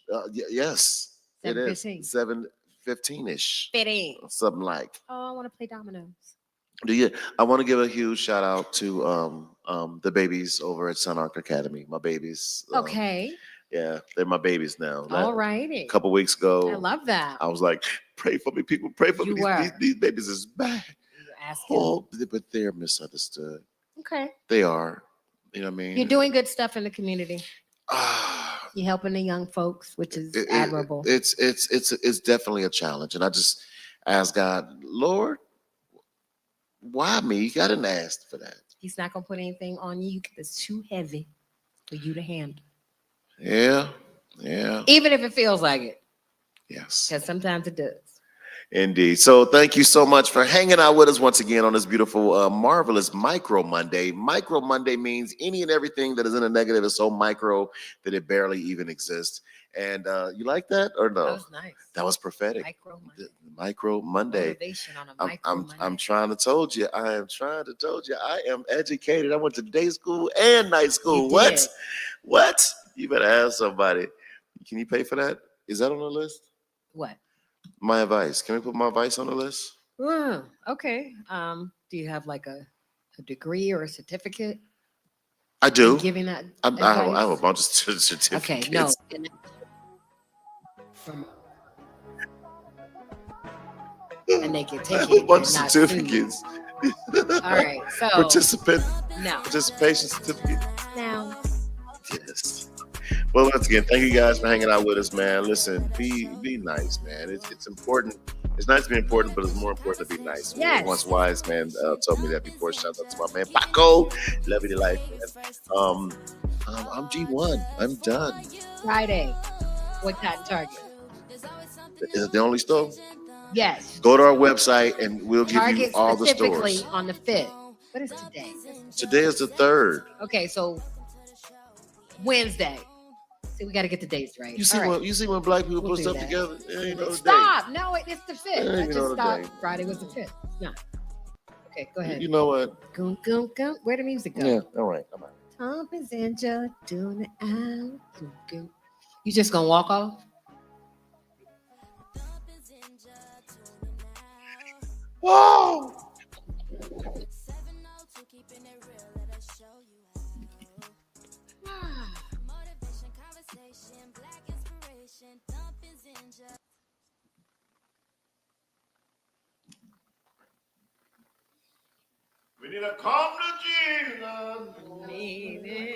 Yes, it is 7:15. 7:15-ish, Fitting. something like. Oh, I want to play dominoes. I want to give a huge shout out to the babies over at Sunark Academy. My babies. Okay. Yeah, they're my babies now. All righty. A couple weeks ago, I love that. I was like, "Pray for me, people. Pray for You me. were. These babies is bad." You're asking. Oh, but they're misunderstood. Okay. They are. You know what I mean? You're doing good stuff in the community. Ah, You're helping the young folks, which is it- admirable. It's definitely a challenge, and I just ask God, Lord, why me? I didn't ask for that. He's not gonna put anything on you that's too heavy for you to handle, Yeah, even if it feels like it, yes, because sometimes it does. indeed. So thank you so much for hanging out with us once again on this beautiful, marvelous Micro Monday. Micro Monday means any and everything that is in a negative is so micro that it barely even exists. And you like that or no? That was nice. That was prophetic. Micro Monday. The Micro Monday. Motivation on a micro Monday. I'm trying to told you. I am educated. I went to day school and night school. You What? did. What? You better ask somebody. Can you pay for that? Is that on the list? What? My advice. Can we put my advice on the list? Okay. Do you have like a degree or a certificate? I do. in Giving that. I have a advice? bunch of certificates. Okay. No. And they can I take have it. a bunch of and not sue you. certificates. All right. So no. Participation certificate. Now. Yes. Well, once again, thank you guys for hanging out with us, man. Listen, be nice, man. It's important. It's nice to be important, but it's more important to be nice. Yes. Once wise man told me that before. Shout out to my man Paco. Love you to life, man. I'm G1. I'm done. Friday. Boycott Target. Is it the only store? Yes. Go to our website and we'll give you Target all the specifically stores. on the 5th. What is today? Today is the 3rd. Okay, so Wednesday. See, we got to get the dates right. You see All right. when black people We'll put do stuff that. together? It ain't no day. Stop. No, it's the 5th. Ain't I no just stopped. day. Friday was the 5th. No. Okay, go ahead. You know what? Goom, goom, goom. Where the music go? Yeah, all right. I'm out. Tom is in doing it out. Goom, goom. You just gonna walk off? Whoa! We need a come to Jesus.